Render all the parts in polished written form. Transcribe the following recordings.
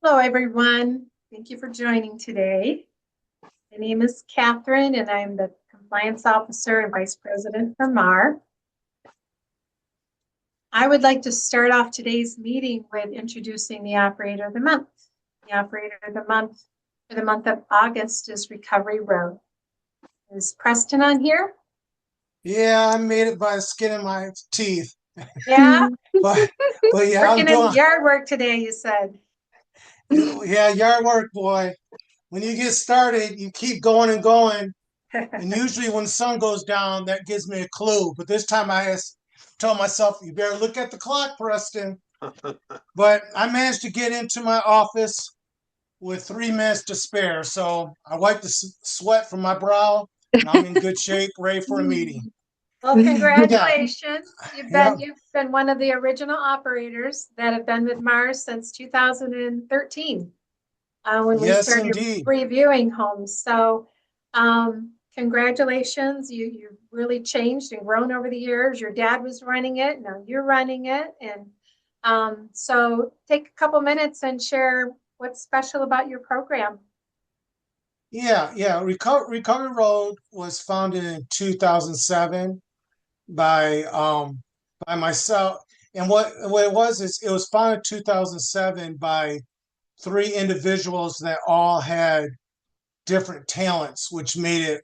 Hello, everyone. Thank you for joining today. My name is Catherine, and I'm the Compliance Officer and Vice President for MARR. I would like to start off today's meeting with introducing the Operator of the Month. The Operator of the Month for the month of August is Recovery Road. Is Preston on here? Yeah, I made it by the skin of my teeth. Yeah, But but yeah, I'm working in doing yard work today, you said. yeah, yard work, boy. When you get started, you keep going and going. And usually when the sun goes down, that gives me a clue. But this time told myself, you better look at the clock, Preston. But I managed to get into my office with 3 minutes to spare. So I wiped the sweat from my brow and I'm in good shape, ready for a meeting. Well, Yeah, congratulations. You've yeah. been one of the original operators that have been with Mars since 2013, when we Yes, started indeed. reviewing homes. So, congratulations. You've really changed and grown over the years. Your dad was running it, now you're running it. And so take a couple minutes and share what's special about your program. Yeah. Recovery Road was founded in 2007 by myself. And what it was is it was founded in 2007 by three individuals that all had different talents, which made it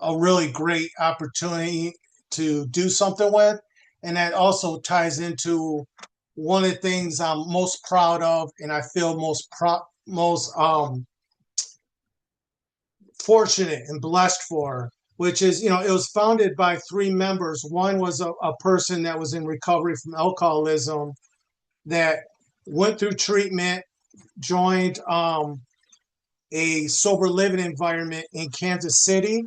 a really great opportunity to do something with. And that also ties into one of the things I'm most proud of, and I feel most fortunate and blessed for, which is, it was founded by three members. One was a person that was in recovery from alcoholism that went through treatment, joined a sober living environment in Kansas City.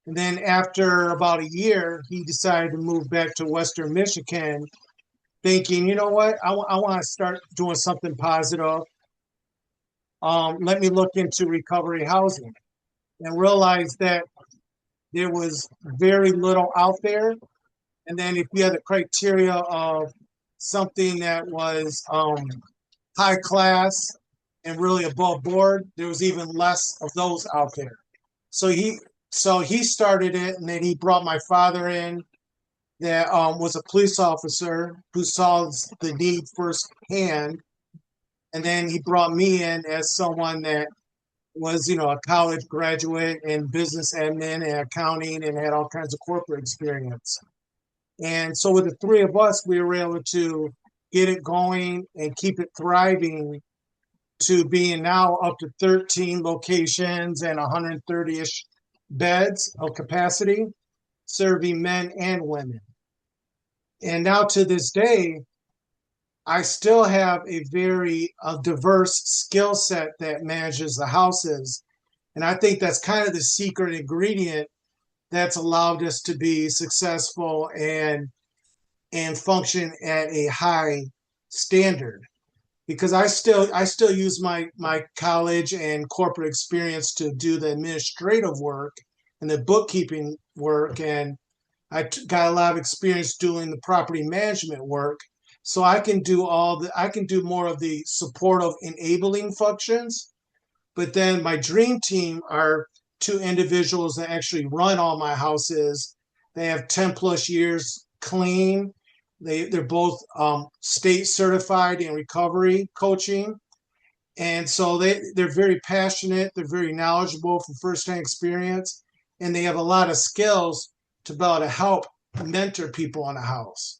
And then after about a year, he decided to move back to Western Michigan, thinking, you know what, I want to start doing something positive. Let me look into recovery housing and realized that there was very little out there. And then if you had the criteria of something that was high class and really above board, there was even less of those out there. So he started it, and then he brought my father in, that was a police officer who saw the need firsthand, and then he brought me in as someone that was, a college graduate in business admin and accounting and had all kinds of corporate experience. And so with the three of us, we were able to get it going and keep it thriving to being now up to 13 locations and 130-ish beds of capacity, serving men and women. And now to this day, I still have a very diverse skill set that manages the houses. And I think that's kind of the secret ingredient that's allowed us to be successful and function at a high standard. Because I still use my college and corporate experience to do the administrative work and the bookkeeping work, and got a lot of experience doing the property management work. So I can do more of the supportive enabling functions. But then my dream team are two individuals that actually run all my houses. They have 10 plus years clean. They're both state certified in recovery coaching. And so they're very passionate. They're very knowledgeable from firsthand experience. And they have a lot of skills to be able to help mentor people in the house.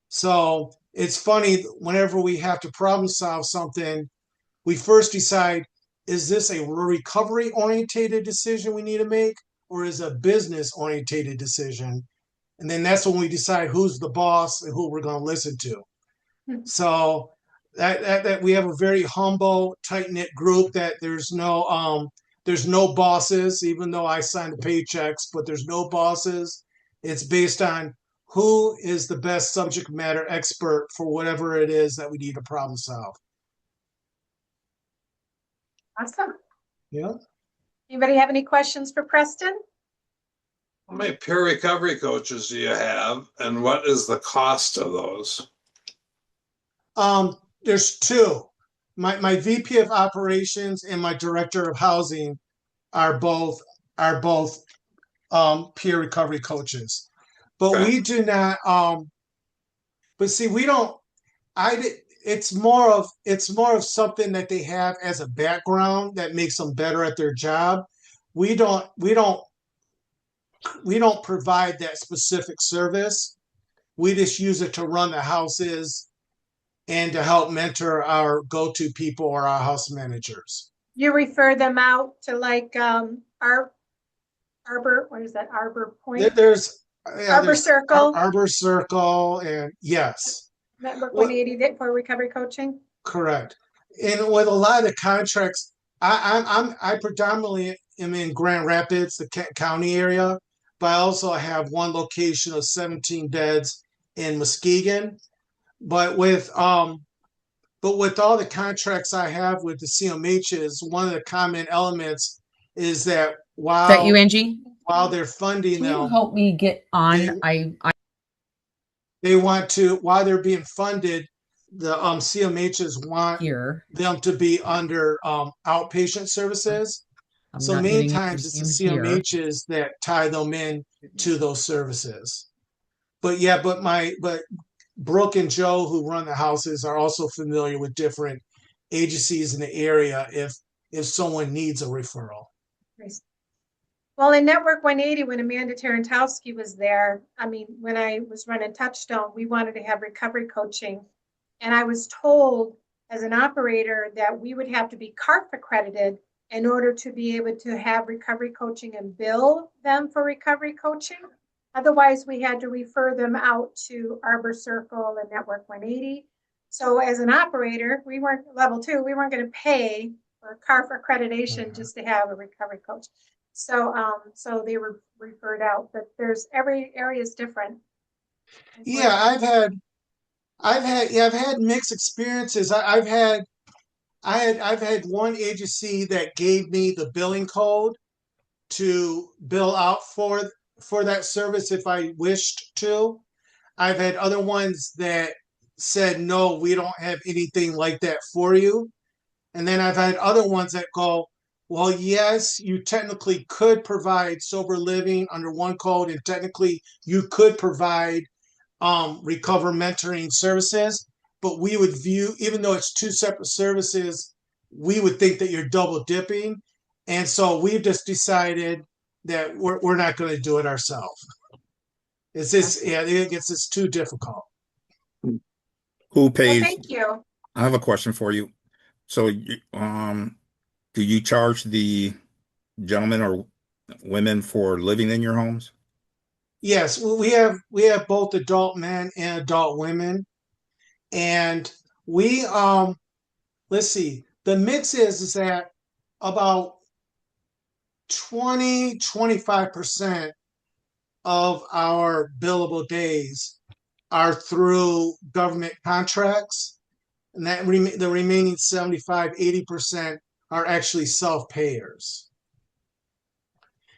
So it's funny, whenever we have to problem solve something, we first decide, is this a recovery orientated decision we need to make, or is it a business orientated decision? And then that's when we decide who's the boss and who we're going to listen to. So that we have a very humble, tight knit group, that there's no bosses, even though I sign the paychecks, but there's no bosses. It's based on who is the best subject matter expert for whatever it is that we need to problem solve. Awesome. Yeah. Anybody have any questions for Preston? How many peer recovery coaches do you have, and what is the cost of those? There's two. my VP of operations and my director of housing are both peer recovery coaches. But Okay. we do not but see we don't I did it's more of something that they have as a background that makes them better at their job. We don't we don't we don't provide that specific service. We just use it to run the houses and to help mentor our go-to people or our house managers. You refer them out to like Arbor, what is that? Arbor Point? There's Arbor Circle, Arbor Circle, and yes, Network well, 180 for recovery coaching. correct. And with a lot of the contracts, I predominantly am in Grand Rapids, the county area, but I also have one location of 17 beds in Muskegon. But with all the contracts I have with the CMHs, one of the common elements is that Is that you, Angie? while they're funding Can you them, help me get on? they they want to while they're being funded, the CMHs want Here. them to be under outpatient services. I'm So not many getting times it's the anything here. CMHs that tie them in to those services. But yeah, but Brooke and Joe, who run the houses, are also familiar with different agencies in the area if someone needs a referral. Well, in Network 180, when Amanda Tarantowski was there, I mean, when I was running Touchstone, we wanted to have recovery coaching. And I was told as an operator that we would have to be CARF accredited in order to be able to have recovery coaching and bill them for recovery coaching. Otherwise, we had to refer them out to Arbor Circle and Network 180. So as an operator, we weren't level 2, we weren't going to pay for CARF accreditation just to have a recovery coach. So they were referred out, but there's every area is different. Yeah, I've had mixed experiences. I've had one agency that gave me the billing code to bill out for that service if I wished to. I've had other ones that said no, we don't have anything like that for you. And then I've had other ones that go, well, yes, you technically could provide sober living under one code, and technically you could provide recover mentoring services, but we would view, even though it's two separate services, we would think that you're double dipping. And so we've just decided that we're not going to do it ourselves. It's just, yeah, it's too difficult. Who Well, pays? thank you. I have a question for you. So, do you charge the gentlemen or women for living in your homes? Yes, we have both adult men and adult women. And we let's see, the mix is that about 20-25% of our billable days are through government contracts, and that the remaining 75-80% are actually self-payers.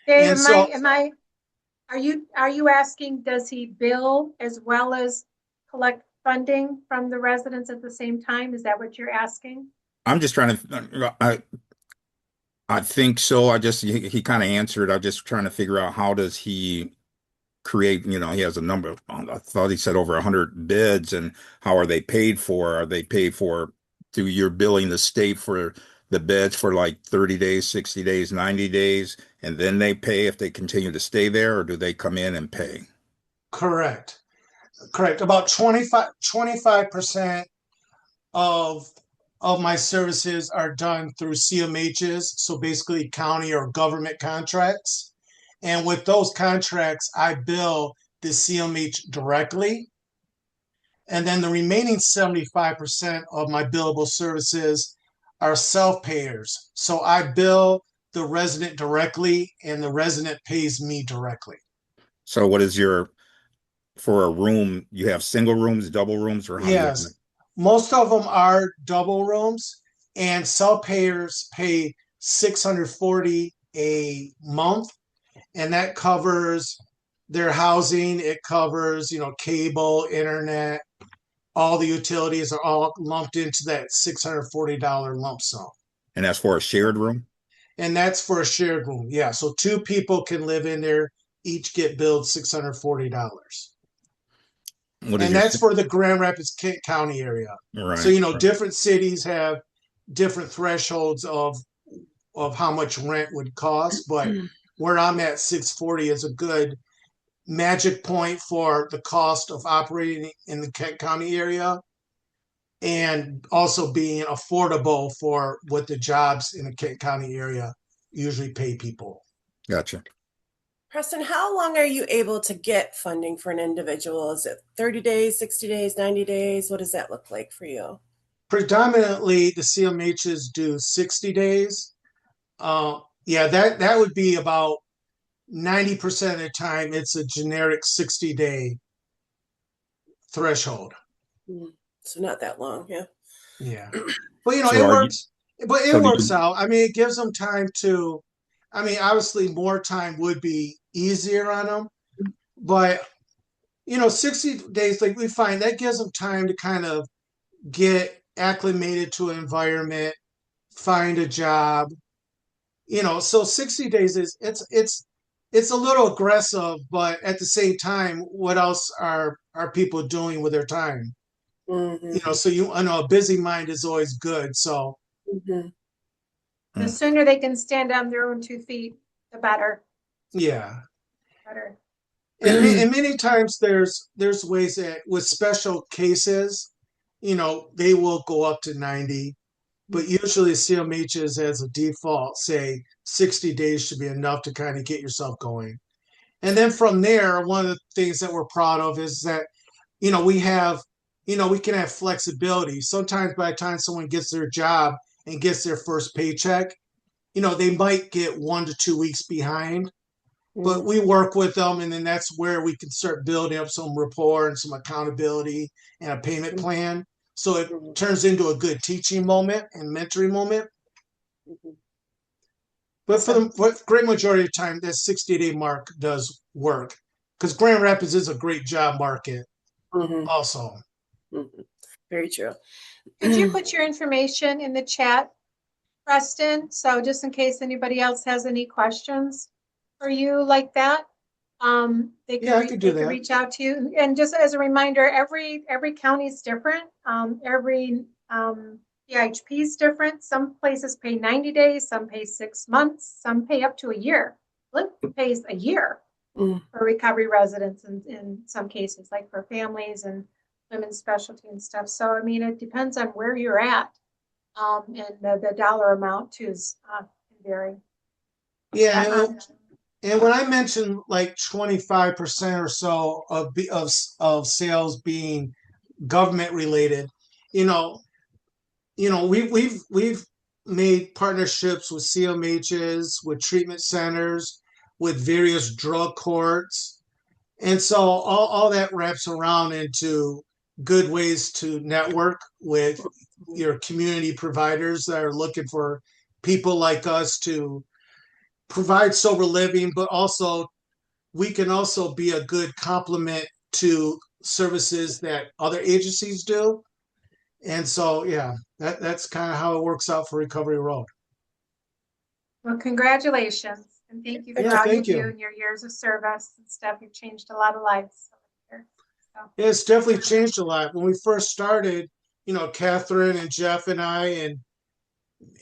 Dave, And so are you asking, does he bill as well as collect funding from the residents at the same time? Is that what you're asking? I'm just trying to, I think so. He kind of answered. I'm just trying to figure out how does he create, he has a number. I thought he said over 100 bids, and how are they paid for? Are they paid for through your billing the state for the bids for like 30 days, 60 days, 90 days, and then they pay if they continue to stay there, or do they come in and pay? correct. About 25% of my services are done through CMHs, so basically county or government contracts. And with those contracts, I bill the CMH directly. And then the remaining 75% of my billable services are self-payers. So I bill the resident directly and the resident pays me directly. So what is for a room, you have single rooms, double rooms, or how do you have it? Yes, most of them are double rooms, and self-payers pay 640 a month, and that covers their housing. It covers, cable, internet, all the utilities are all lumped into that $640 lump sum. And that's for a shared room? And that's for a shared room. Yeah. So two people can live in there, each get billed $640. What is And your, that's for the Grand Rapids Kent County area. So, right. different cities have different thresholds of how much rent would cost, but where I'm at, 640 is a good magic point for the cost of operating in the Kent County area, and also being affordable for what the jobs in the Kent County area usually pay people. Gotcha. Preston, how long are you able to get funding for an individual? Is it 30 days, 60 days, 90 days? What does that look like for you? Predominantly, the CMHs do 60 days. Yeah, that would be about 90% of the time. It's a generic 60-day threshold. So not that long, yeah. Yeah, but So it are you- works. But it so do works you- out. I mean, it gives them time to. I mean, obviously, more time would be easier on them, but 60 days, like we find, that gives them time to kind of get acclimated to an environment, find a job. So 60 days is it's a little aggressive, but at the same time, what else are people doing with their time? Mm-hmm. So I know a busy mind is always good. So Mm-hmm. The sooner they can stand on their own 2 feet, the better. yeah. Better. And many times there's ways that with special cases, they will go up to 90, but usually CMHs as a default say 60 days should be enough to kind of get yourself going. And then from there, one of the things that we're proud of is that, we have, we can have flexibility. Sometimes by the time someone gets their job and gets their first paycheck, they might get 1 to 2 weeks behind. But we work with them, and then that's where we can start building up some rapport and some accountability and a payment plan. So it turns into a good teaching moment and mentoring moment. But for the great majority of the time, that 60-day mark does work, because Grand Rapids is a great job market also. Very true. Could you put your information in the chat, Preston? So just in case anybody else has any questions for you like that, they could reach out to you. And just as a reminder, every county is different. Every PHP is different. Some places pay 90 days, some pay 6 months, some pay up to a year. Flint pays a year for recovery residents in some cases, like for families and women's specialty and stuff. So, I mean, it depends on where you're at. And the dollar amount too is can vary. Yeah. And when I mentioned like 25% or so of sales being government related, we've made partnerships with CMHs, with treatment centers, with various drug courts, and so all that wraps around into good ways to network with your community providers that are looking for people like us to provide sober living, but also we can also be a good complement to services that other agencies do. And so, yeah, that's kind of how it works out for Recovery Road. Well, congratulations. And thank you for all you do and your years of service and stuff. You've changed a lot of lives. So. Yeah, it's definitely changed a lot. When we first started, Catherine and Jeff and I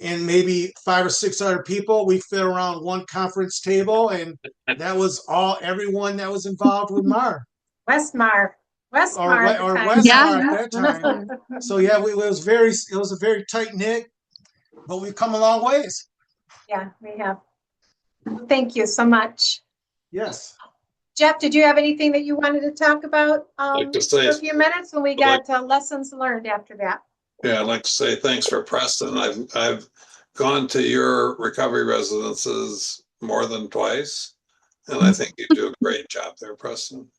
and maybe 5 or 6 other people, we fit around one conference table, and that was everyone that was involved with MARR. Westmar Or Westmar at that time. So yeah, it was a very tight knit, but we've come a long ways. Yeah, we have. Thank you so much. Yes. Jeff, did you have anything that you wanted to talk about I'd like to say, for a few minutes? And we got lessons learned after that. Yeah, I'd like to say thanks for Preston. I've gone to your recovery residences more than twice, and I think you do a great job there, Preston.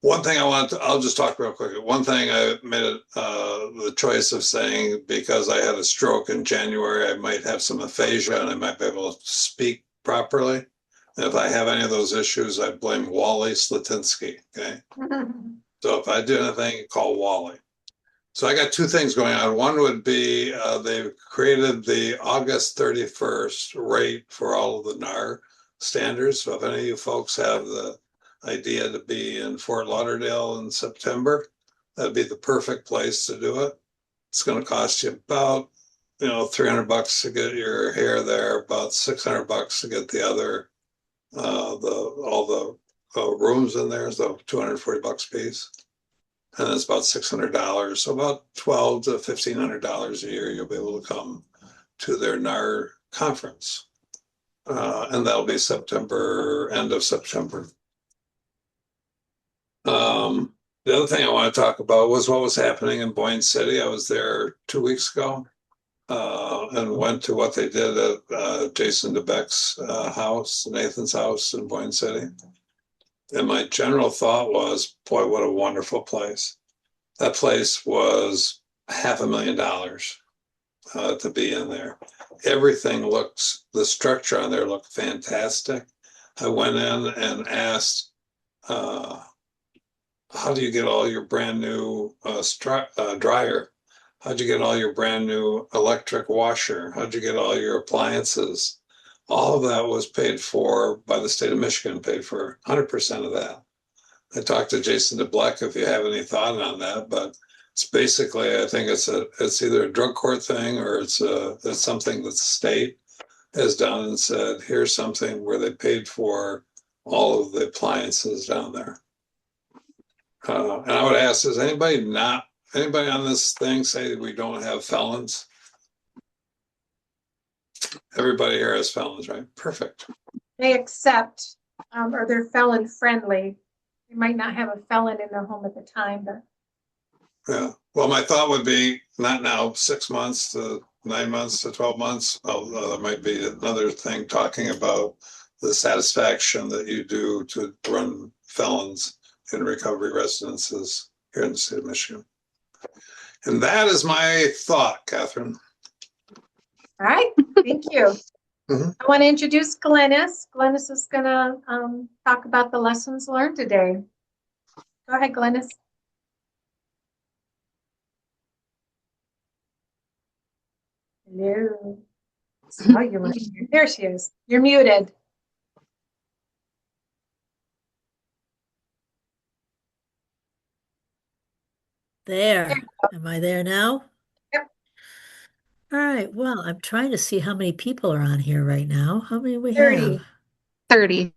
One thing I'll just talk real quick. One thing I made the choice of saying, because I had a stroke in January, I might have some aphasia and I might be able to speak properly. And if I have any of those issues, I blame Wally Slatinsky. Okay. So if I do anything, call Wally. So I got two things going on. One would be they've created the August 31st rate for all of the NAR standards. So if any of you folks have the idea to be in Fort Lauderdale in September, that'd be the perfect place to do it. It's going to cost you about, $300 to get your hair there, about $600 to get the other, all the rooms in there, so $240 a piece. And it's about $600. So about $1,200 to $1,500 a year, you'll be able to come to their NAR conference. And that'll be end of September. The other thing I want to talk about was what was happening in Boyne City. I was there 2 weeks ago and went to what they did at Jason DeBeck's house, Nathan's house in Boyne City. And my general thought was, boy, what a wonderful place. That place was $500,000 to be in there. The structure on there looked fantastic. I went in and asked, how do you get all your brand new dryer? How'd you get all your brand new electric washer? How'd you get all your appliances? All of that was paid for by the state of Michigan, paid for 100% of that. I talked to Jason DeBleck if you have any thought on that, but it's basically, I think it's either a drug court thing or it's something that the state has done and said, here's something where they paid for all of the appliances down there. And I would ask, does anybody on this thing say that we don't have felons? Everybody here has felons, right? Perfect. They accept, or they're felon friendly. They might not have a felon in their home at the time, but. Yeah. Well, my thought would be not now, 6 months to 9 months to 12 months. There might be another thing talking about the satisfaction that you do to run felons in recovery residences here in the state of Michigan. And that is my thought, Catherine. All right, thank you. Mhm. I want to introduce Glennis. Glennis is going to talk about the lessons learned today. Go ahead, Glennis. Hello. Oh, you're there. She is. You're muted. There. Am I there now? Yep. All right. Well, I'm trying to see how many people are on here right now. How many we 30. have? 30.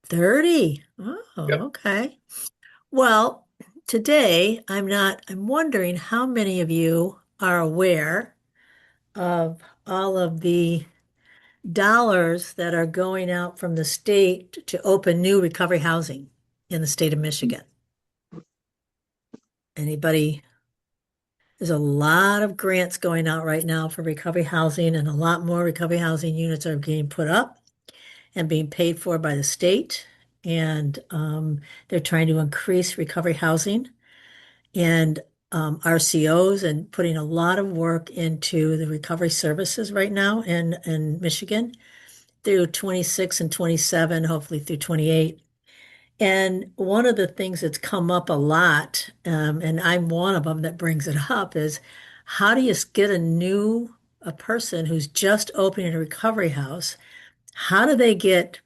30. Oh, Yep. okay. Well, today I'm wondering how many of you are aware of all of the dollars that are going out from the state to open new recovery housing in the state of Michigan. Anybody? There's a lot of grants going out right now for recovery housing, and a lot more recovery housing units are being put up and being paid for by the state. And they're trying to increase recovery housing and RCOs and putting a lot of work into the recovery services right now in Michigan through 26 and 27, hopefully through 28. And one of the things that's come up a lot, and I'm one of them that brings it up, is how do you get a person who's just opening a recovery house? How do they get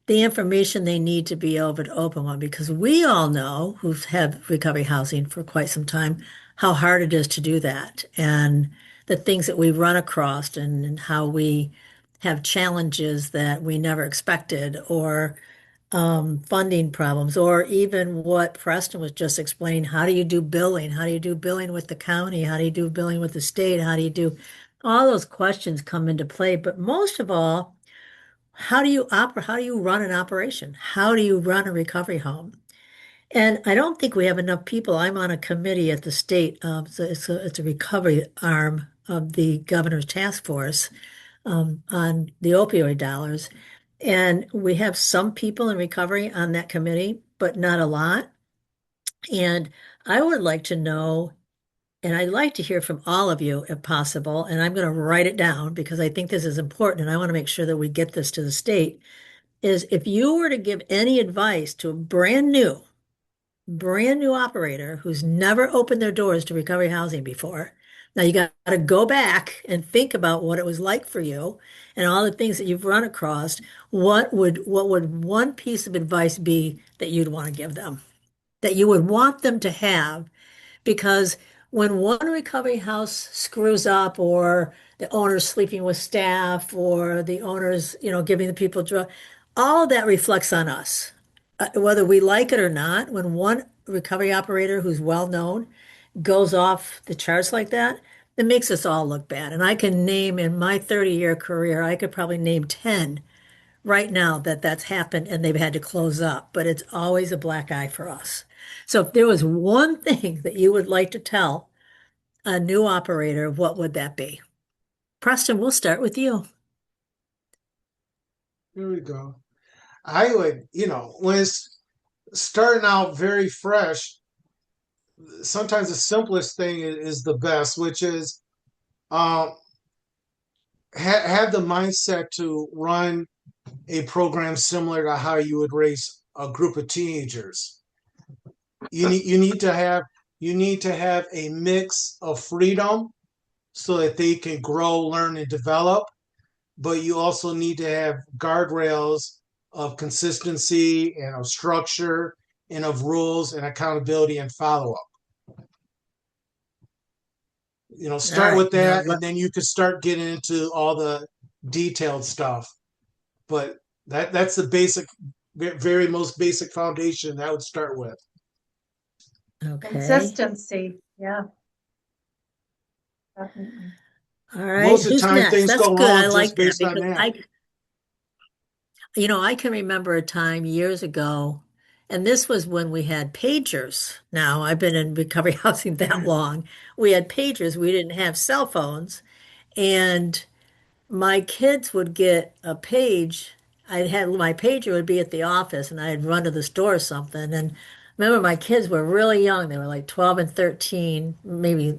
the information they need to be able to open one? Because we all know who've had recovery housing for quite some time, how hard it is to do that, and the things that we run across, and how we have challenges that we never expected, or funding problems, or even what Preston was just explaining. How do you do billing? How do you do billing with the county? How do you do billing with the state? How do you do all those questions come into play? But most of all, how do you run an operation? How do you run a recovery home? And I don't think we have enough people. I'm on a committee at the state. So it's a recovery arm of the governor's task force on the opioid dollars. And we have some people in recovery on that committee, but not a lot. And I would like to know, and I'd like to hear from all of you if possible, and I'm going to write it down because I think this is important and I want to make sure that we get this to the state, is if you were to give any advice to a brand new brand new operator who's never opened their doors to recovery housing before. Now you got to go back and think about what it was like for you and all the things that you've run across. What would one piece of advice be that you'd want to give them, that you would want them to have? Because when one recovery house screws up, or the owner's sleeping with staff, or the owner's, giving the people drug, all of that reflects on us. Whether we like it or not, when one recovery operator who's well known goes off the charts like that, it makes us all look bad. And I can name, in my 30-year career, I could probably name 10 right now that's happened and they've had to close up, but it's always a black eye for us. So if there was one thing that you would like to tell a new operator, what would that be? Preston, we'll start with you. Here we go. I would, when it's starting out very fresh, sometimes the simplest thing is the best, which is have the mindset to run a program similar to how you would raise a group of teenagers. You need to have a mix of freedom so that they can grow, learn, and develop. But you also need to have guardrails of consistency and of structure and of rules and accountability and follow-up. Start with that, and then you could start getting into all the detailed stuff. But that's the basic, very most basic foundation that I would start with. Okay. Consistency. Yeah. Definitely. All right. Most of the Who's time next? things That's go good. wrong I just like that based on because that. I can remember a time years ago, and this was when we had pagers. Now, I've been in recovery housing that long. We had pagers. We didn't have cell phones. And my kids would get a page. I'd had my pager would be at the office, and I'd run to the store or something. And remember, my kids were really young. They were like 12 and 13, maybe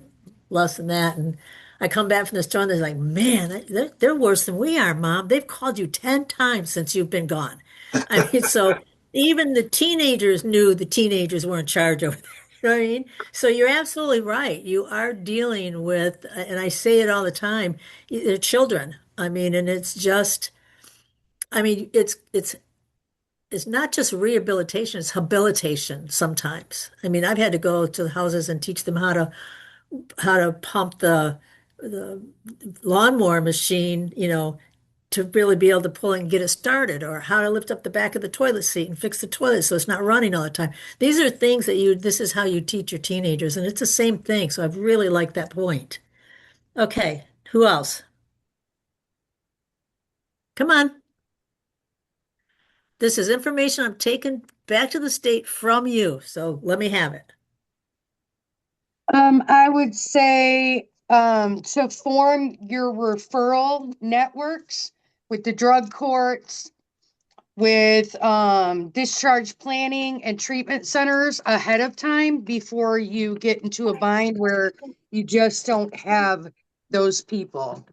less than that. And I come back from the store, and they're like, "Man, they're worse than we are, Mom. They've called you 10 times since you've been gone." I mean, so even the teenagers knew the teenagers were in charge over there. You know what I mean? So you're absolutely right. You are dealing with, and I say it all the time, they're children. I mean, and it's just, I mean, it's not just rehabilitation, it's habilitation sometimes. I mean, I've had to go to the houses and teach them how to pump the lawnmower machine, to really be able to pull it and get it started, or how to lift up the back of the toilet seat and fix the toilet so it's not running all the time. These are things this is how you teach your teenagers, and it's the same thing. So I've really liked that point. Okay, who else? Come on. This is information I'm taking back to the state from you, so let me have it. I would say to form your referral networks with the drug courts, with discharge planning and treatment centers ahead of time before you get into a bind where you just don't have those people.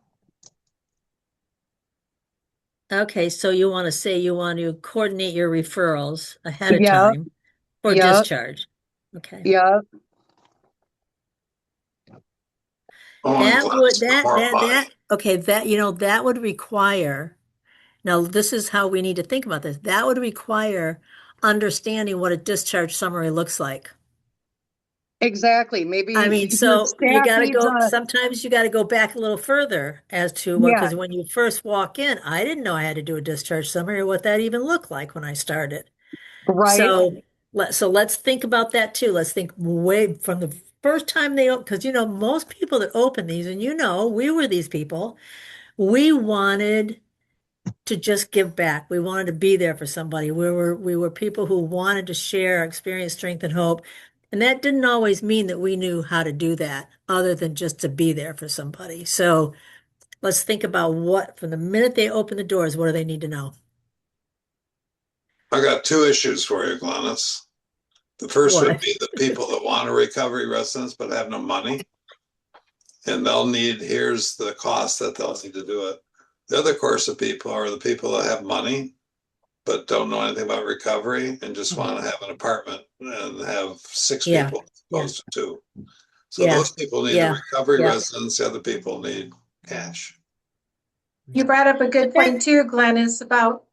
Okay, so you want to say you want to coordinate your referrals ahead of Yep, time for yep, discharge. Okay. yep. Only That would cleanse for that more that money. that okay, that would require, now this is how we need to think about this. That would require understanding what a discharge summary looks like. Exactly. Maybe I mean, your so you staff got to needs go, a, sometimes you got to go back a little further as to what, yeah, because when you first walk in, I didn't know I had to do a discharge summary or what that even looked like when I started. right? So let's think about that too. Let's think way from the first time they open, because most people that open these, and we were these people, we wanted to just give back. We wanted to be there for somebody. We were people who wanted to share our experience, strength, and hope. And that didn't always mean that we knew how to do that, other than just to be there for somebody. So let's think about what, from the minute they open the doors, what do they need to know? I got two issues for you, Glennis. The first would What? be the people that want a recovery residence but have no money. And here's the cost that they'll need to do it. The other course of people are the people that have money but don't know anything about recovery and just Mm-hmm. want to have an apartment and have six Yeah, people as opposed to two. So Yeah. those people need the Yeah. recovery Yeah. residents, the other people need cash. You brought up a good point too, Glenn, is about,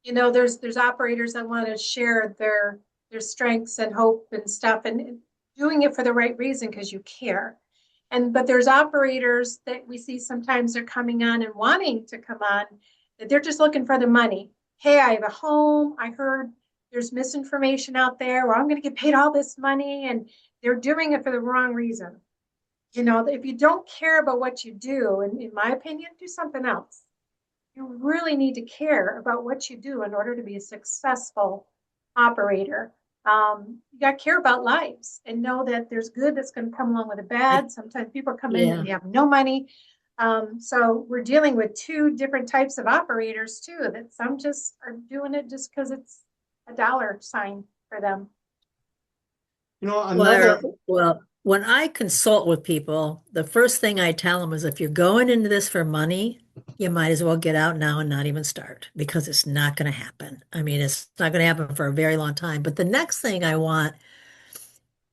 there's operators that want to share their strengths and hope and stuff and doing it for the right reason because you care. But there's operators that we see sometimes they're coming on and wanting to come on, that they're just looking for the money. Hey, I have a home. I heard there's misinformation out there where I'm going to get paid all this money, and they're doing it for the wrong reason. If you don't care about what you do, and in my opinion, do something else. You really need to care about what you do in order to be a successful operator. You got to care about lives and know that there's good that's going to come along with the bad. Sometimes people come in and they have no money. So we're dealing with two different types of operators too, that some just are doing it just because it's a dollar sign for them. Well, when I consult with people, the first thing I tell them is if you're going into this for money, you might as well get out now and not even start because it's not going to happen. I mean, it's not going to happen for a very long time. But the next thing I want,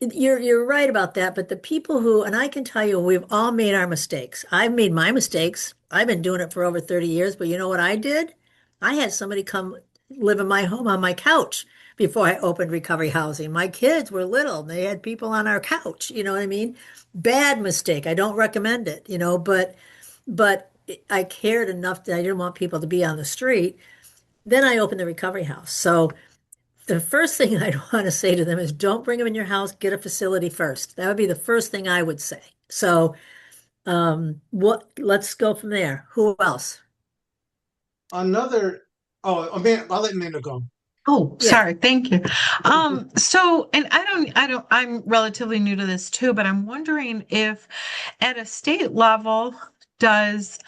you're right about that. But the people who, and I can tell you, we've all made our mistakes. I've made my mistakes. I've been doing it for over 30 years. But you know what I did? I had somebody come live in my home on my couch before I opened recovery housing. My kids were little. They had people on our couch. You know what I mean? Bad mistake. I don't recommend it, but I cared enough that I didn't want people to be on the street. Then I opened the recovery house. So the first thing I'd want to say to them is don't bring them in your house, get a facility first. That would be the first thing I would say. So let's go from there. Who else? I'll let Amanda go. Oh, Yeah. sorry. Thank you. So, and I'm relatively new to this too, but I'm wondering if at a state level, does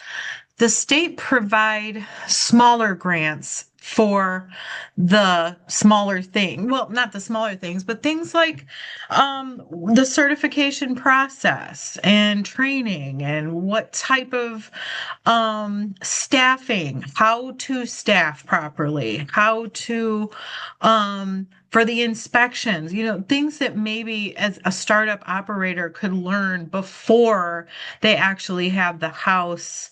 the state provide smaller grants for the smaller thing? Well, not the smaller things, but things like the certification process and training and what type of staffing, how to staff properly, how to for the inspections, things that maybe as a startup operator could learn before they actually have the house,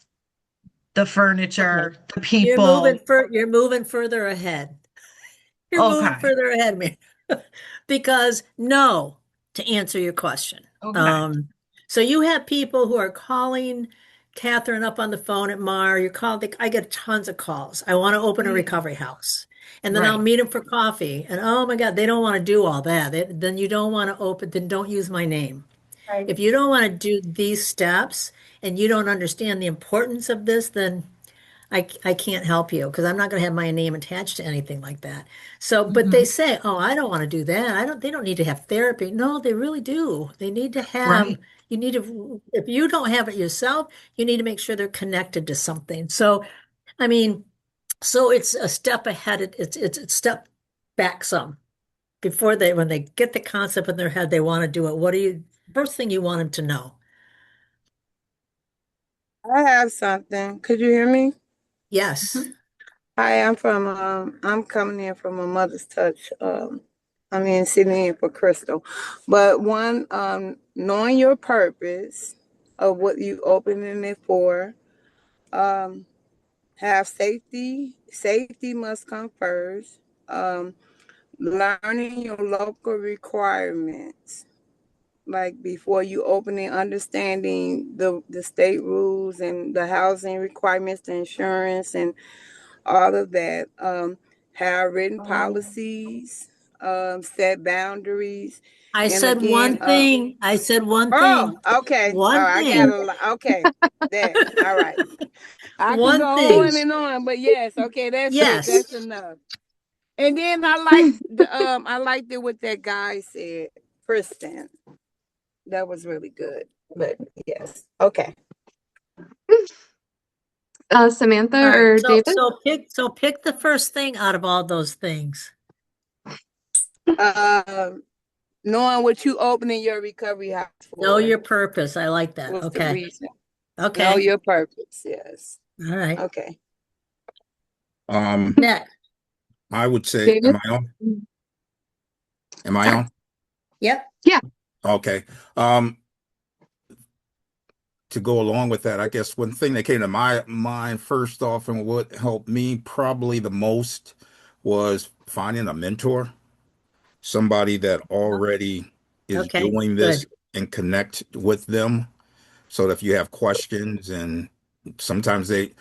the furniture, the people. You're moving further ahead. You're moving Okay. further ahead, man. Because no, to answer your question. Okay. So you have people who are calling Catherine up on the phone at MARR. I get tons of calls. I want to open a recovery house. And then I'll Right. meet them for coffee. And oh my God, they don't want to do all that. Then you don't want to open, then don't use my name. Right. If you don't want to do these steps and you don't understand the importance of this, then I can't help you because I'm not going to have my name attached to anything like that. So, but they Mhm. say, oh, I don't want to do that. They don't need to have therapy. No, they really do. They need to Right. if you don't have it yourself, you need to make sure they're connected to something. So, I mean, so it's a step ahead. It's a step back some before when they get the concept in their head, they want to do it. First thing you want them to know? I have something. Could you hear me? Yes. Hi, I'm coming in from a mother's touch. Sitting in for Crystal. But one, knowing your purpose of what you opening it for, have safety. Safety must come first. Learning your local requirements. Like before you open it, understanding the state rules and the housing requirements, the insurance and all of that. Have written policies, set boundaries. I And said again, one thing. I said one thing. okay. Oh, One I got thing. a lot. Okay. There. All right. I could One go thing. on and on, but yes, okay, that's it. Yes. That's enough. And then I liked it what that guy said, Kristen. That was really good. But yes. Okay. Samantha All right. or So David? pick the first thing out of all those things. Knowing what you opening your recovery house for. Know your purpose. I like that. What's the Okay. reason? Okay. Know your purpose. Yes. All right. Okay. Next. I would say, David? am I on? Am I on? Yep. Yeah. Okay. To go along with that, I guess one thing that came to my mind first off and what helped me probably the most was finding a mentor, somebody that already is Okay, doing this good. and connect with them. So that if you have questions and sometimes they,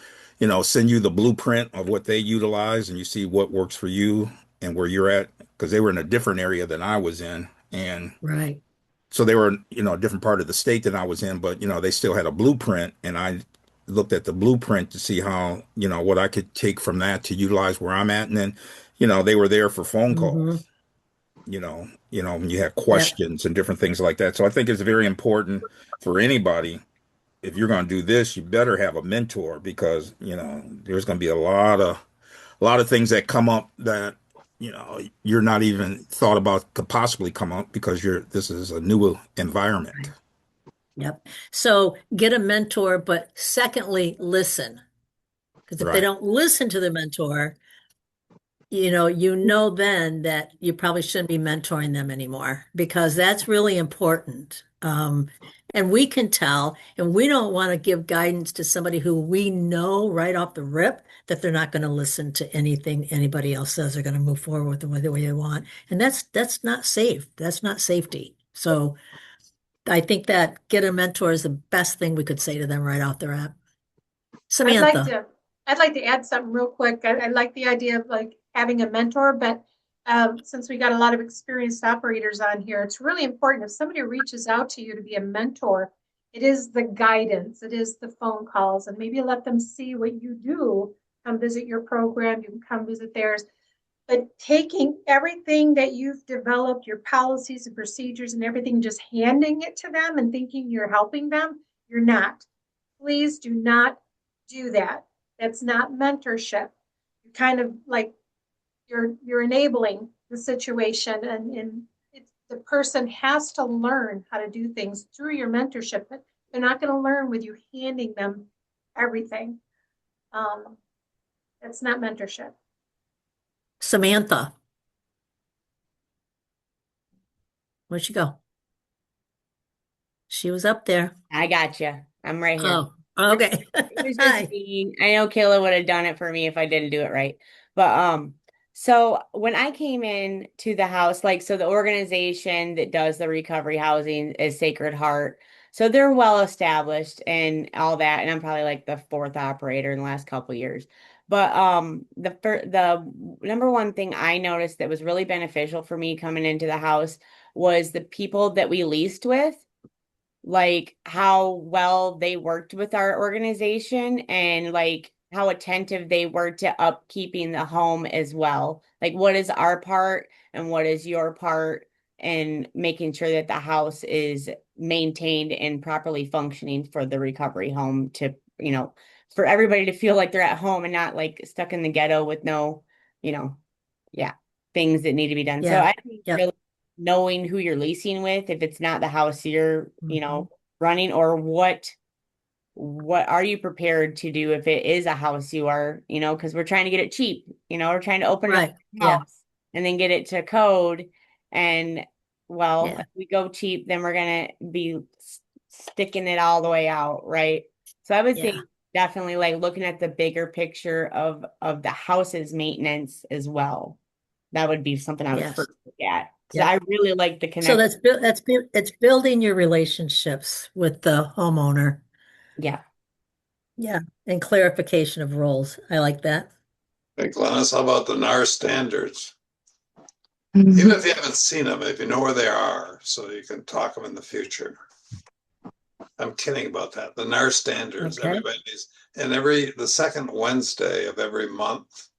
send you the blueprint of what they utilize and you see what works for you and where you're at, because they were in a different area than I was in. And Right. so they were, a different part of the state than I was in, but they still had a blueprint, and I looked at the blueprint to see how, what I could take from that to utilize where I'm at, and then, they were there for phone Mm-hmm. calls, when you had Yep. questions and different things like that. So I think it's very important for anybody. If you're going to do this, you better have a mentor because, there's going to be a lot of things that come up that you're not even thought about could possibly come up because this is a new environment. Yep. So get a mentor, but secondly, listen. Because if they Right. don't listen to the mentor, you know then that you probably shouldn't be mentoring them anymore because that's really important. And we can tell, and we don't want to give guidance to somebody who we know right off the rip that they're not going to listen to anything anybody else says. They're going to move forward with the way they want, and that's not safe. That's not safety. So I think that get a mentor is the best thing we could say to them right off the bat. I'd like Samantha. to, I'd like to add something real quick. I like the idea of like having a mentor, but since we got a lot of experienced operators on here, it's really important if somebody reaches out to you to be a mentor, it is the guidance, it is the phone calls, and maybe let them see what you do. Come visit your program, you can come visit theirs. But taking everything that you've developed, your policies and procedures and everything, just handing it to them and thinking you're helping them, you're not. Please do not do that. That's not mentorship. You kind of like you're enabling the situation, and the person has to learn how to do things through your mentorship, but they're not going to learn with you handing them everything. That's not mentorship. Samantha. Where'd she go? She was up there. I got you. I'm right here. Oh, okay. It was just Hi. me. I know Kayla would have done it for me if I didn't do it right. But so when I came in to the house, like so the organization that does the recovery housing is Sacred Heart. So they're well established and all that. And I'm probably like the fourth operator in the last couple of years. But the number one thing I noticed that was really beneficial for me coming into the house was the people that we leased with, like how well they worked with our organization and like how attentive they were to upkeeping the home as well. Like what is our part and what is your part in making sure that the house is maintained and properly functioning for the recovery home to, for everybody to feel like they're at home and not like stuck in the ghetto with no, you know, yeah, things that need to be done. So Yeah. I think Yep. really knowing who you're leasing with, if it's not the house you're, Mhm. running, or what are you prepared to do if it is a house you are, because we're trying to get it cheap, we're trying to open it up Right. the Yeah. house and then get it to code. And well, Yeah. if we go cheap, then we're gonna be sticking it all the way out, right? So I would Yeah. think definitely like looking at the bigger picture of the house's maintenance as well. That would be something I would Yes. first look at. So Yep. I really like the So connect. it's building your relationships with the homeowner. Yeah. Yeah. And clarification of roles. I like that. Hey, Glennis, how about the NAR standards? Even if you haven't seen them, if you know where they are, so you can talk them in the future. I'm kidding about that. The NAR standards, Okay. everybody's, and the second Wednesday of every month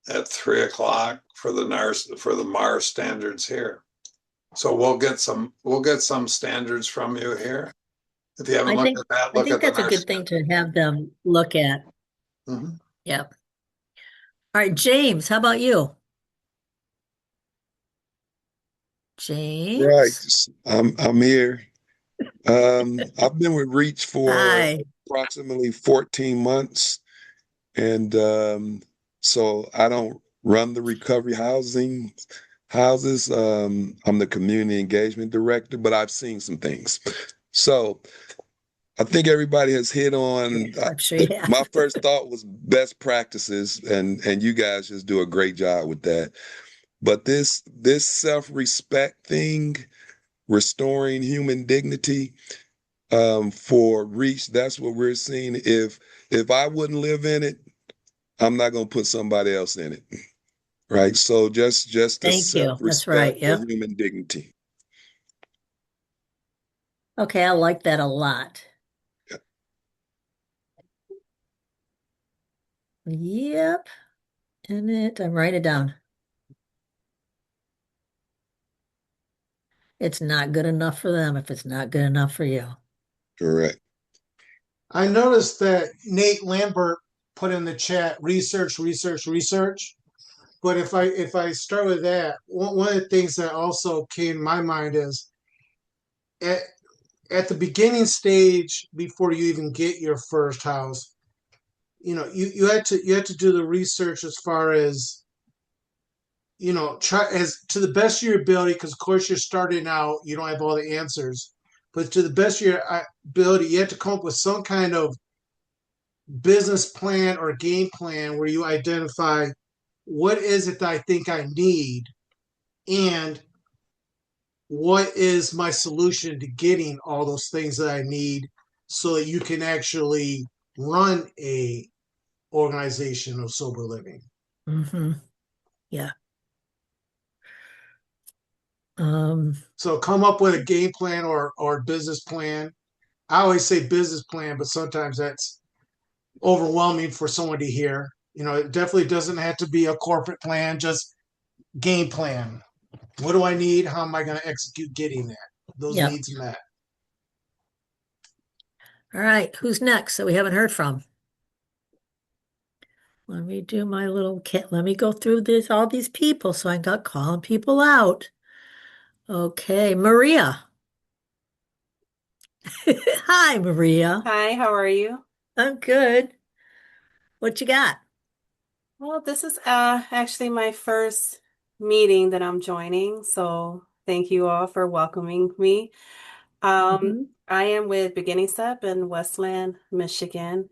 at 3 o'clock for the MARR standards here. So we'll get some standards from you here. If you haven't I looked think at that, I look think at the that's a NAR good thing standards. to have them look at. Mhm. Yep. All right, James, how about you? Right. James? I'm here. I've been with Reach for Hi. approximately 14 months. And so I don't run the recovery houses. I'm the community engagement director, but I've seen some things. So I think everybody has hit on. I'm sure you have. My first thought was best practices, and you guys just do a great job with that. But this self-respect thing, restoring human dignity, for Reach, that's what we're seeing. If I wouldn't live in it, I'm not gonna put somebody else in it. Right. So just the Thank you. That's right. self-respect, the Yep. human dignity. Okay, I like that a lot. Yep. I'm writing it down. It's not good enough for them if it's not good enough for you. Correct. I noticed that Nate Lambert put in the chat research, research, research. But if I start with that, one of the things that also came to my mind is at at the beginning stage before you even get your first house, you had to do the research as far as try as to the best of your ability, because of course you're starting out, you don't have all the answers, but to the best of your ability, you have to come up with some kind of business plan or game plan where you identify what is it that I think I need and what is my solution to getting all those things that I need so that you can actually run a organization of sober living. Mm-hmm. Yeah. So come up with a game plan or business plan. I always say business plan, but sometimes that's overwhelming for someone to hear. It definitely doesn't have to be a corporate plan, just game plan. What do I need? How am I going to execute getting that? Those Yep. needs met. All right. Who's next that we haven't heard from? Let me do my little kit. Let me go through all these people so I got calling people out. Okay, Maria. Hi, Maria. Hi, how are you? I'm good. What you got? Well, this is actually my first meeting that I'm joining, so thank you all for welcoming me. Mhm. I am with Beginning Step in Westland, Michigan.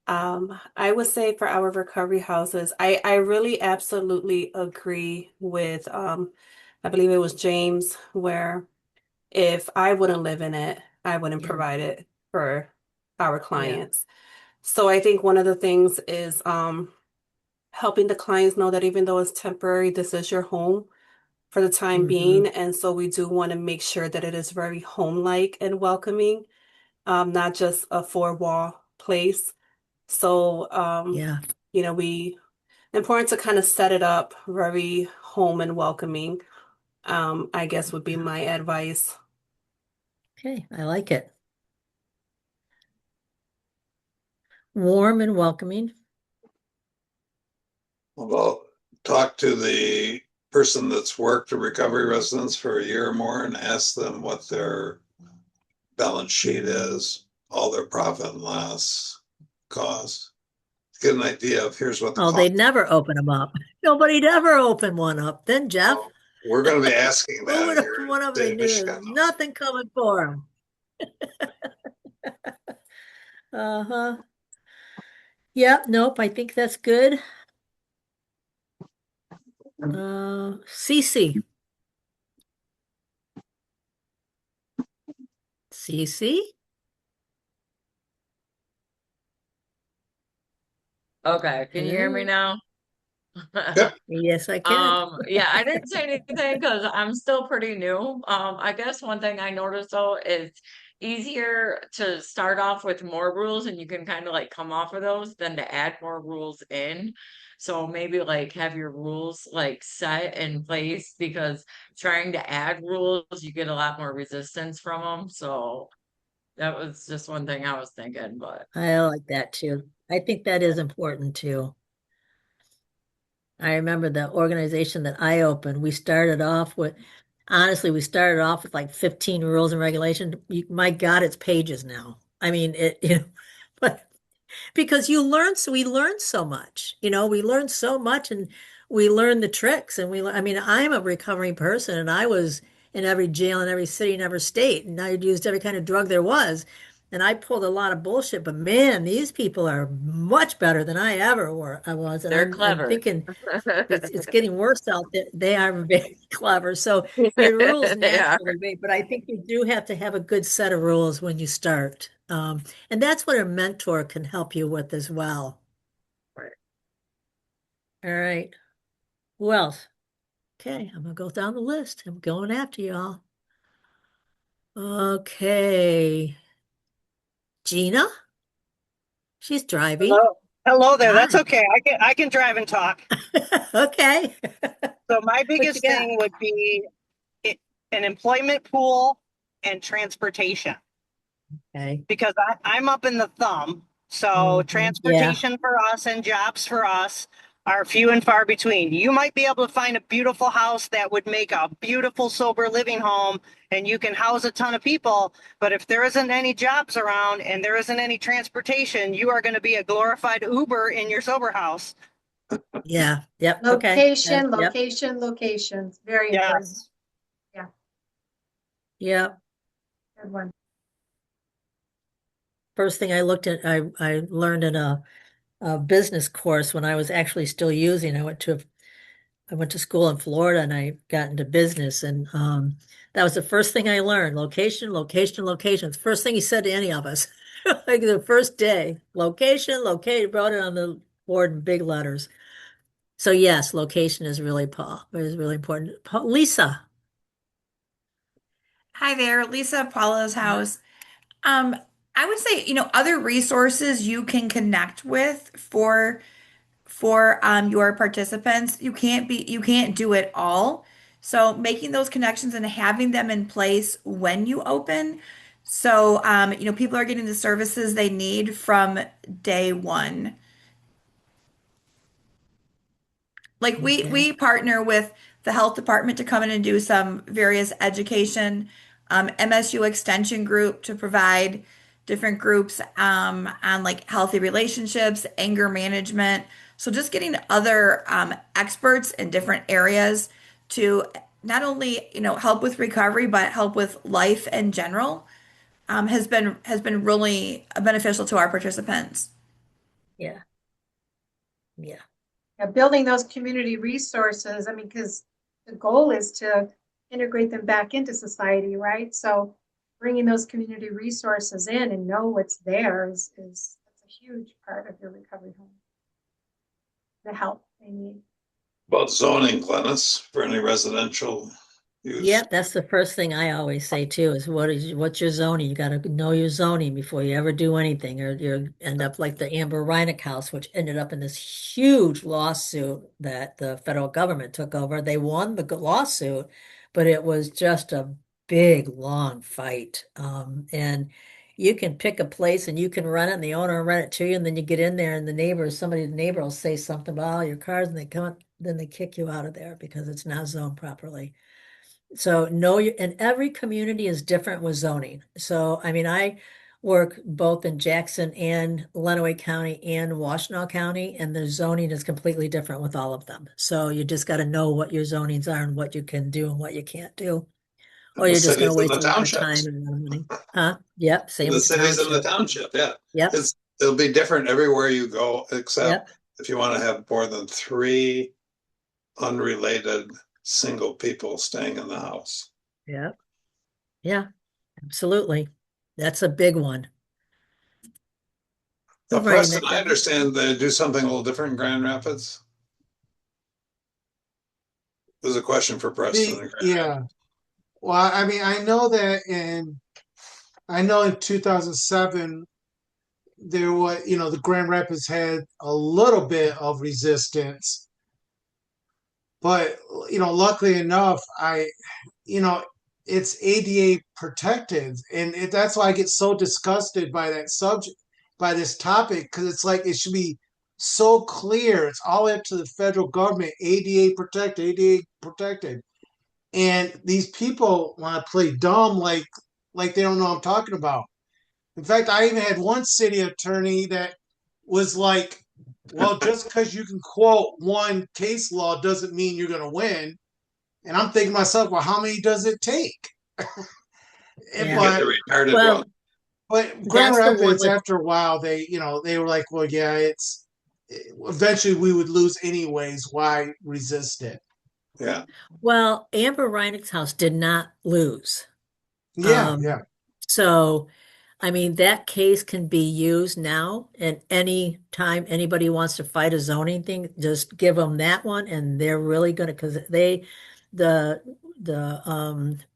I would say for our recovery houses, I really absolutely agree with I believe it was James, where if I wouldn't live in it, I wouldn't Yeah. provide it for our Yeah. clients. So I think one of the things is helping the clients know that even though it's temporary, this is your home for the time Mm-hmm. being. And so we do want to make sure that it is very home-like and welcoming, not just a four-wall place. So, Yeah. we important to kind of set it up very home and welcoming, I guess would be my advice. Okay, I like it. Warm and welcoming. Well, talk to the person that's worked a recovery residence for a year or more and ask them what their balance sheet is, all their profit and loss costs. Get an idea of here's what the Oh, cost. they'd never open them up. Nobody'd ever open one up. Then, Jeff, We're going to be asking who that would here open in one up? the state They of knew Michigan. there's nothing coming for them. Uh-huh. Yep, nope, I think that's good. Cece. Cece? Okay, can you hear me Hello? now? Yes, I can. Yeah, I didn't say anything because I'm still pretty new. I guess one thing I noticed though is easier to start off with more rules and you can kind of like come off of those than to add more rules in. So maybe like have your rules like set in place because trying to add rules, you get a lot more resistance from them. So that was just one thing I was thinking, but I like that too. I think that is important too. I remember the organization that I opened, honestly, we started off with like 15 rules and regulations. My God, it's pages now. I mean, but because we learn so much, we learn so much and we learn the tricks and I mean, I'm a recovering person and I was in every jail in every city in every state and I used every kind of drug there was. And I pulled a lot of bullshit, but man, these people are much better than I was. And They're I'm clever. thinking it's getting worse out there. They are very clever. So your rules They are. naturally, but I think you do have to have a good set of rules when you start. And that's what a mentor can help you with as well. Right. All right. Who else? Okay, I'm gonna go down the list. I'm going after y'all. Okay. Gina? She's driving. Hello. Hello there. That's Hi. okay. I can drive and talk. Okay. So my What you biggest got? thing would be it, an employment pool and transportation Okay. because I'm up in the thumb. So Yeah. transportation for us and jobs for us are few and far between. You might be able to find a beautiful house that would make a beautiful sober living home and you can house a ton of people. But if there isn't any jobs around and there isn't any transportation, you are going to be a glorified Uber in your sober house. Yeah. Yep. Okay. Location, Yep. location, locations, very important. Yes. Yeah, Yep. good one. First thing I looked at, I learned in a business course when I was actually still using. I went to school in Florida and I got into business and that was the first thing I learned. Location, location, location. It's the first thing he said to any of us. Like the first day. Location, locate, brought it on the board in big letters. So yes, location is really important. Lisa. Hi there, Lisa Paula's house. Um, I would say, other resources you can connect with for your participants. You can't do it all. So making those connections and having them in place when you open. So people are getting the services they need from day one. Like we Okay. we partner with the health department to come in and do some various education, MSU extension group to provide different groups on like healthy relationships, anger management. So just getting other experts in different areas to not only help with recovery but help with life in general has been really beneficial to our participants. Yeah. Yeah. Yeah, building those community resources, I mean, because the goal is to integrate them back into society, right? So bringing those community resources in and know what's there is that's a huge part of your recovery home. The help they need. About zoning, Glennis, for any residential use. Yep, that's the first thing I always say too, is what's your zoning? You gotta know your zoning before you ever do anything, or you end up like the Amber Reinick house, which ended up in this huge lawsuit that the federal government took over. They won the lawsuit, but it was just a big, long fight. And you can pick a place and you can rent it, and the owner will rent it to you, and then you get in there, and the neighbor will say something about all your cars, and they come up, then they kick you out of there because it's not zoned properly. So and every community is different with zoning. So, I mean, I work both in Jackson and Lenawee County and Washtenaw County, and the zoning is completely different with all of them. So you just got to know what your zonings are and what you can do and what you can't do, or The you're just going to cities and waste the a lot of time townships. and a lot of money. Huh? Yep. Same The with the cities and the township. township, yeah. Yep. It'll be different everywhere you go, except Yep. if you want to have more than 3 unrelated single people staying in the house. Yep. Yeah. Absolutely. That's a big one. Now, Who's writing Preston, that I down? understand they do something a little different in Grand Rapids. There's a question for Preston. Yeah. Well, I mean, I know in 2007 there was, the Grand Rapids had a little bit of resistance, but luckily enough, you know, it's ADA protected, and that's why I get so disgusted by that subject, by this topic, because it's like it should be so clear. It's all up to the federal government, ADA protected, ADA protected, and these people want to play dumb, like they don't know what I'm talking about. In fact, I even had one city attorney that was like well, just because you can quote one case law doesn't mean you're going to win. And I'm thinking to myself, well, how many does it take? Yeah. Get the But retarded Well, one. Grand that's the one Rapids, with, after a while, they were like, well, yeah, eventually we would lose anyways. Why resist it? Yeah. well, Amber Reineck's house did not lose. Yeah, Um, yeah. so I mean, that case can be used now, and any time anybody wants to fight a zoning thing, just give them that one, and they're really gonna, because the,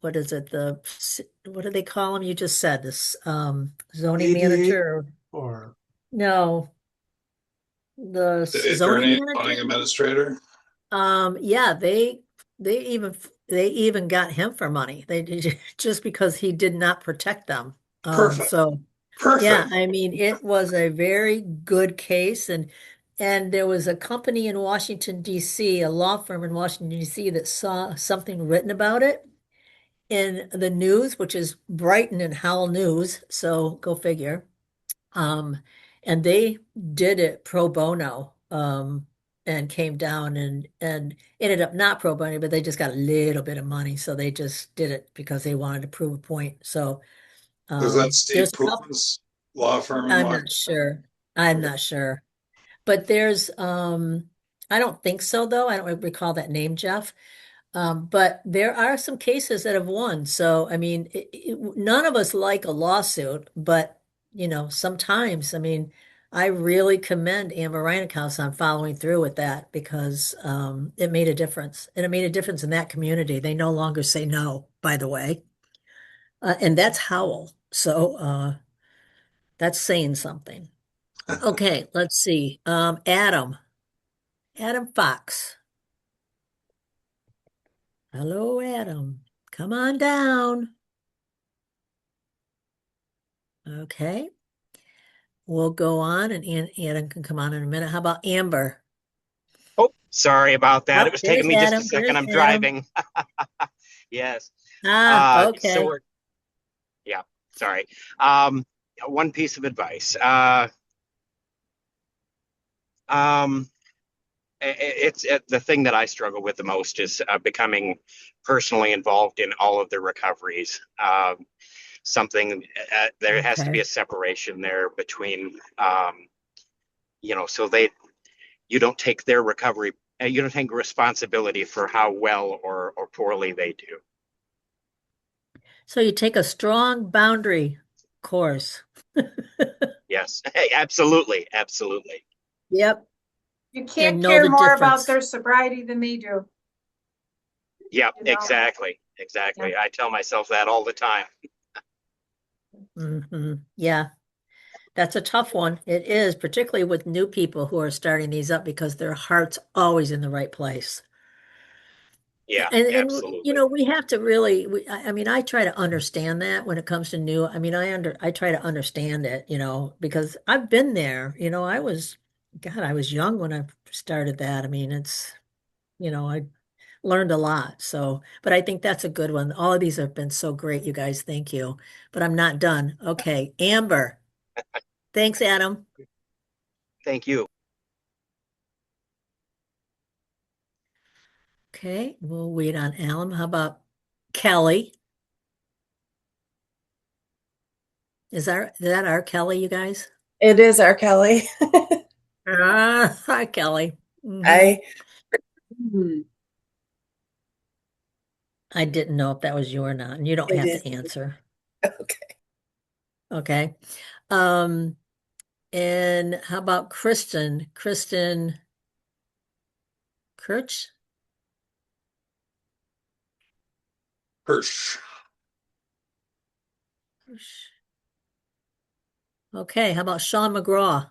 what is it, what do they call them? You just said this, zoning ADA manager, or no, the The zoning attorney, manager? zoning administrator. Yeah, they even got him for money. They did just because he did not protect them. Perfect. So yeah, Perfect. I mean, it was a very good case, and there was a company in Washington, D.C., a law firm in Washington, D.C., that saw something written about it in the news, which is Brighton and Howell News, so go figure. Um, and they did it pro bono, and came down and ended up not pro bono, but they just got a little bit of money, so they just did it because they wanted to prove a point. So Was that Steve there's a couple. Putin's law firm in I'm not Washington? sure. I'm Okay. not sure. But there's I don't think so though. I don't recall that name, Jeff. But there are some cases that have won. So I mean, none of us like a lawsuit, but sometimes, I mean, I really commend Amber Reinekhouse on following through with that because it made a difference. And it made a difference in that community. They no longer say no, by the way. And that's Howell. So that's saying something. Okay, let's see. Adam Fox. Hello, Adam. Come on down. Okay. We'll go on and Adam can come on in a minute. How about Amber? Oh, sorry about that. Oh, It was taking there's me just a Adam. second. There's I'm Adam. driving. Yes. Ah, So okay. yeah, sorry. Um, One piece of advice. Um, the thing that I struggle with the most is becoming personally involved in all of the recoveries. There has to be Okay. a separation there between, so you don't take their recovery, you don't take responsibility for how well or poorly they do. So you take a strong boundary course. Yes, absolutely, absolutely. Yep. You And can't know care the more about difference. their sobriety than they do. Yep, You know? exactly, exactly. I tell myself that all the time. Yeah. That's a tough one. It is, particularly with new people who are starting these up because their heart's always in the right place. Yeah, And absolutely. we have to really, I mean, I try to understand that when it comes to new, I mean, I try to understand it, because I've been there, I was young when I started that. I mean, I learned a lot. So, but I think that's a good one. All of these have been so great, you guys. Thank you. But I'm not done. Okay, Amber. Thanks, Adam. Thank you. Okay, we'll wait on Alan. How about Kelly? Is that our Kelly, you guys? It is our Kelly. Hi, Kelly. I I didn't know if that was you or not, and you don't it have is. to answer. Okay. Okay. Um, and how about Kristen? Kristen Kirch? Hirsch. Okay, how about Sean McGraw?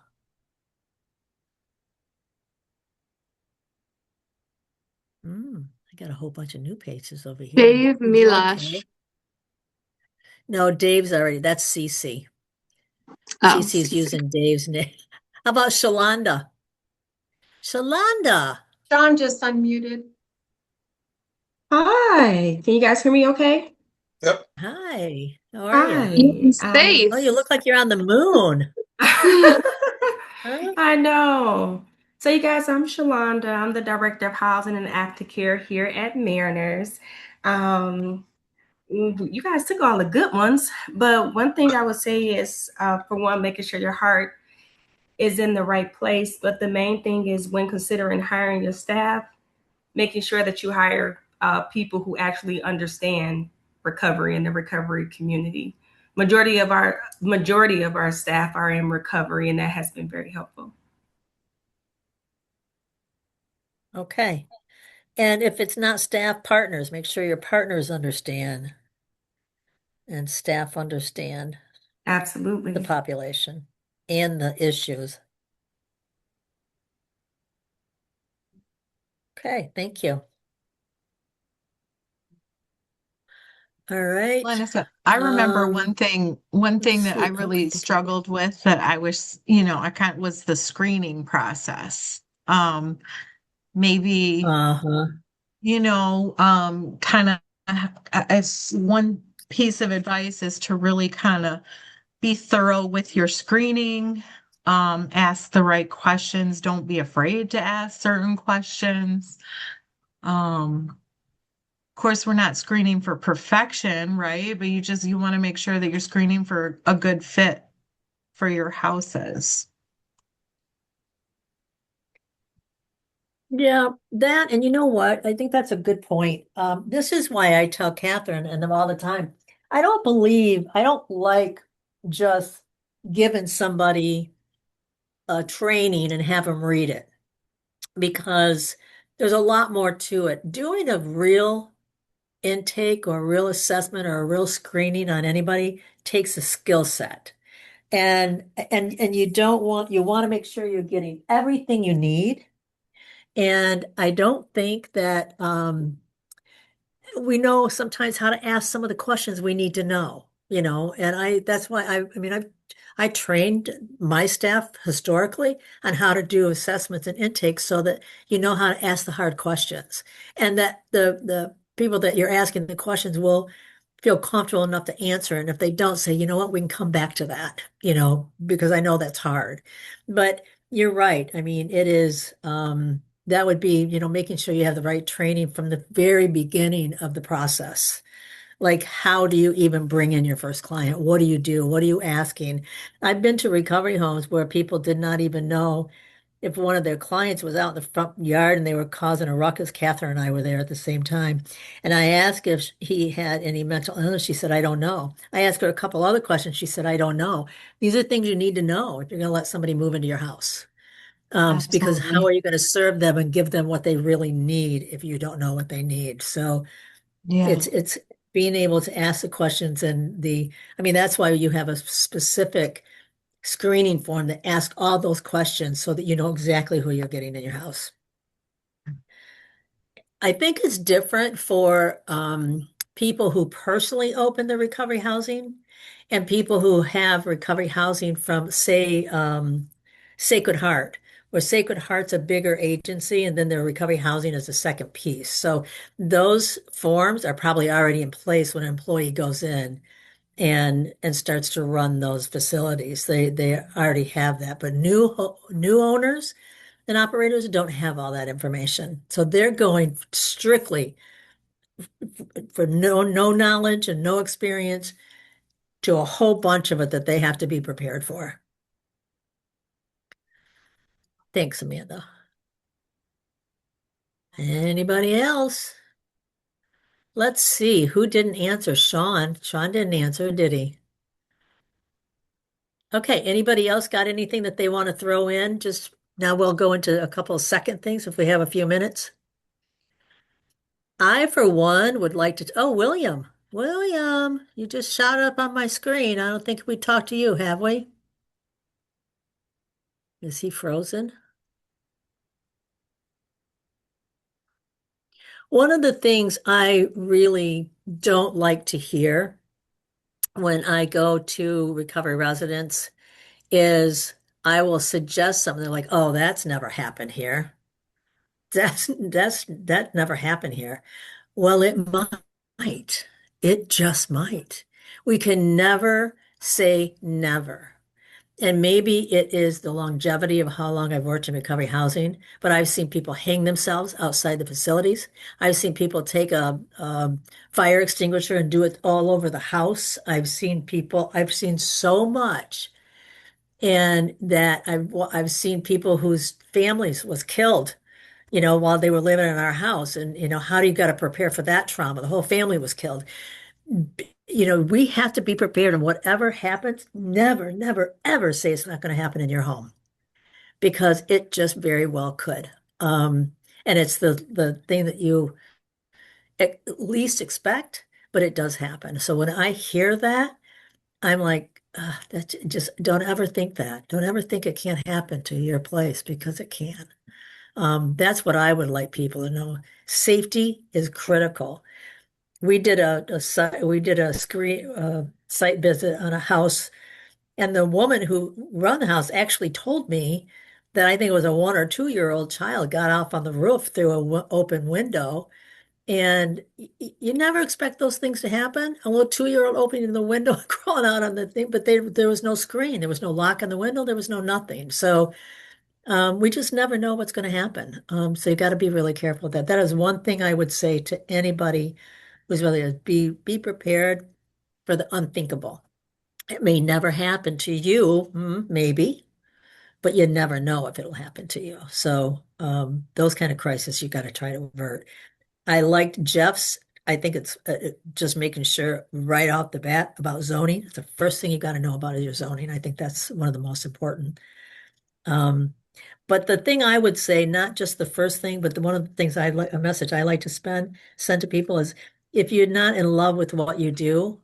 I got a whole bunch of new pages over here. Dave Milash. Okay. No, Dave's already, that's CC. Oh. CC's using Dave's name. How about Shalonda? Shalonda. Sean just unmuted. Hi. Can you guys hear me okay? Yep. Hi. How are you? Hi. Oh, you look like you're on the moon. Huh? I know. So, you guys, I'm Shalonda. I'm the Director of Housing and Aftercare here at Mariners. Um, you guys took all the good ones, but one thing I would say is, for one, making sure your heart is in the right place. But the main thing is when considering hiring your staff, making sure that you hire people who actually understand recovery and the recovery community. Majority of our staff are in recovery, and that has been very helpful. Okay. And if it's not staff, partners, make sure your partners understand and staff understand Absolutely. the population and the issues. Okay, thank you. All right. Lenissa, I remember Um, one let's thing that I see. really struggled with that I was, I kind of was the screening process. Maybe, Uh-huh. kind of as one piece of advice is to really kind of be thorough with your screening, ask the right questions, don't be afraid to ask certain questions. Of course, we're not screening for perfection, right? But you want to make sure that you're screening for a good fit for your houses. Yeah, that, and you know what? I think that's a good point. This is why I tell Catherine and them all the time. I don't like just giving somebody a training and have them read it because there's a lot more to it. Doing a real intake or a real assessment or a real screening on anybody takes a skill set. And you want to make sure you're getting everything you need. And I don't think that we know sometimes how to ask some of the questions we need to know, and that's why I trained my staff historically on how to do assessments and intakes so that you know how to ask the hard questions and that the people that you're asking the questions will feel comfortable enough to answer. And if they don't, say, you know what, we can come back to that, because I know that's hard. But you're right. I mean, it is, that would be, making sure you have the right training from the very beginning of the process. Like, how do you even bring in your first client? What do you do? What are you asking? I've been to recovery homes where people did not even know if one of their clients was out in the front yard and they were causing a ruckus. Catherine and I were there at the same time. And I asked if he had any mental illness. She said, I don't know. I asked her a couple other questions. She said, I don't know. These are things you need to know if you're going to let somebody move into your house. Because how Absolutely. are you going to serve them and give them what they really need if you don't know what they need? So Yeah. it's being able to ask the questions that's why you have a specific screening form that asks all those questions so that you know exactly who you're getting in your house. I think it's different for people who personally open the recovery housing and people who have recovery housing from, say, Sacred Heart, where Sacred Heart's a bigger agency and then their recovery housing is the second piece. So those forms are probably already in place when an employee goes in and starts to run those facilities. They already have that, but new owners and operators don't have all that information. So they're going strictly for no knowledge and no experience to a whole bunch of it that they have to be prepared for. Thanks, Amanda. Anybody else? Let's see who didn't answer. Sean didn't answer, did he? Okay, anybody else got anything that they want to throw in? Just now we'll go into a couple of second things if we have a few minutes. I, for one, would like to. Oh, William. William, you just shot up on my screen. I don't think we talked to you, have we? Is he frozen? One of the things I really don't like to hear when I go to recovery residents is I will suggest something like, oh, that's never happened here. That never happened here. Well, it might. It just might. We can never say never. And maybe it is the longevity of how long I've worked in recovery housing, but I've seen people hang themselves outside the facilities. I've seen people take a fire extinguisher and do it all over the house. I've seen so much. And that I've seen people whose families was killed, while they were living in our house. And, how do you got to prepare for that trauma? The whole family was killed. We have to be prepared, and whatever happens, never, never, ever say it's not going to happen in your home, because it just very well could. And it's the thing that you at least expect, but it does happen. So when I hear that, I'm like, that just don't ever think that. Don't ever think it can't happen to your place, because it can. That's what I would like people to know. Safety is critical. We did a screen site visit on a house, and the woman who run the house actually told me that I think it was a 1 or 2 year old child got off on the roof through a open window. And you never expect those things to happen. A little 2 year old opening the window and crawling out on the thing, but there was no screen, there was no lock on the window, there was no nothing. So we just never know what's going to happen. So you got to be really careful with that. That is one thing I would say to anybody who's really be prepared for the unthinkable. It may never happen to you, maybe, but you never know if it'll happen to you. So those kind of crises you got to try to avert. I liked Jeff's. I think it's just making sure right off the bat about zoning. It's the first thing you got to know about is your zoning. I think that's one of the most important. But the thing I would say, not just the first thing, but one of the things a message I like to send to people is, if you're not in love with what you do,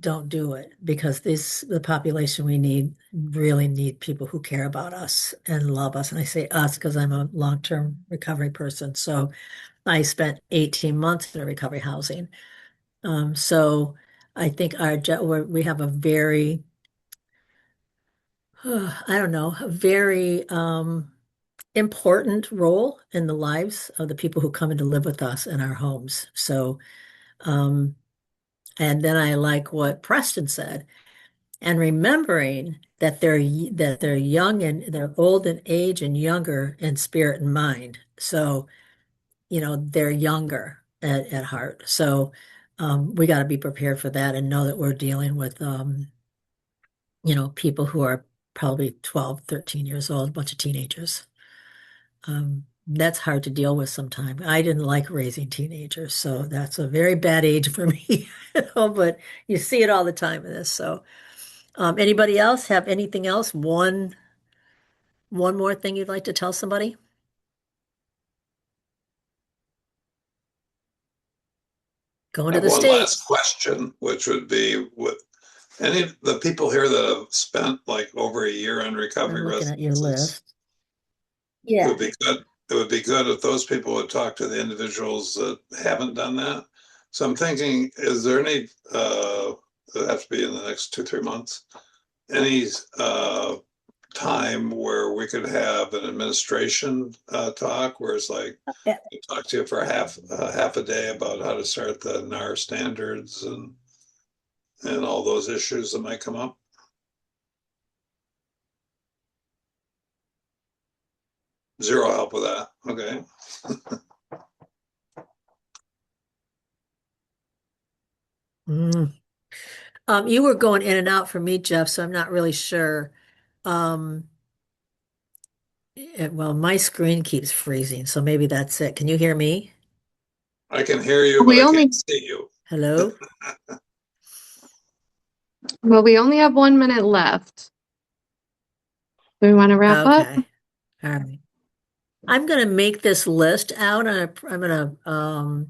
don't do it, because the population we really need people who care about us and love us. And I say us because I'm a long-term recovery person. So I spent 18 months in recovery housing. So I think we have a very, I don't know, a very important role in the lives of the people who come in to live with us in our homes. So, and then I like what Preston said, and remembering that they're young and they're old in age and younger in spirit and mind. So, they're younger at heart. So, we got to be prepared for that and know that we're dealing with, people who are probably 12, 13 years old, a bunch of teenagers. That's hard to deal with sometimes. I didn't like raising teenagers, so that's a very bad age for me. But you see it all the time in this. So, anybody else have anything else? One more thing you'd like to tell somebody? Going I to have the one state. last question, which would be, with any of the people here that have spent like over a year on recovery I'm looking at your residences, list. it Yeah. would be good. It would be good if those people would talk to the individuals that haven't done that. So I'm thinking, is there any, it has to be in the next 2-3 months, any time where we could have an administration talk where it's like, Yeah. talk to you for half a day about how to start the NAR standards and all those issues that might come up? Zero help with that. Okay. You were going in and out for me, Jeff, so I'm not really sure. Um, well, my screen keeps freezing, so maybe that's it. Can you hear me? I can hear you, but We I only can't see you. Hello? well, we only have 1 minute left. Do we want to wrap up? Okay. All right. I'm going to make this list out, and I'm going to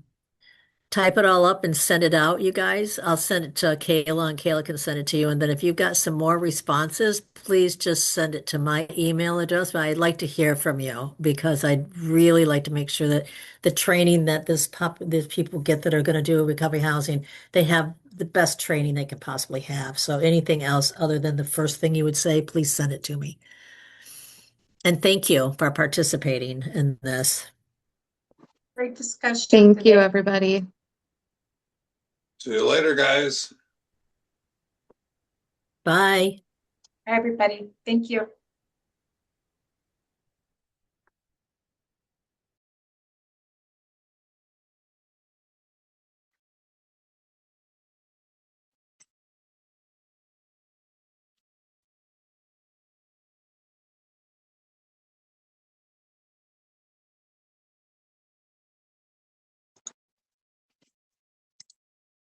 type it all up and send it out, you guys. I'll send it to Kayla, and Kayla can send it to you. And then if you've got some more responses, please just send it to my email address. But I'd like to hear from you, because I'd really like to make sure that the training that these people get that are going to do recovery housing, they have the best training they can possibly have. So anything else other than the first thing you would say, please send it to me. And thank you for participating in this. Great discussion. Thank you, today. everybody. See you later, guys. Bye. Everybody, thank you.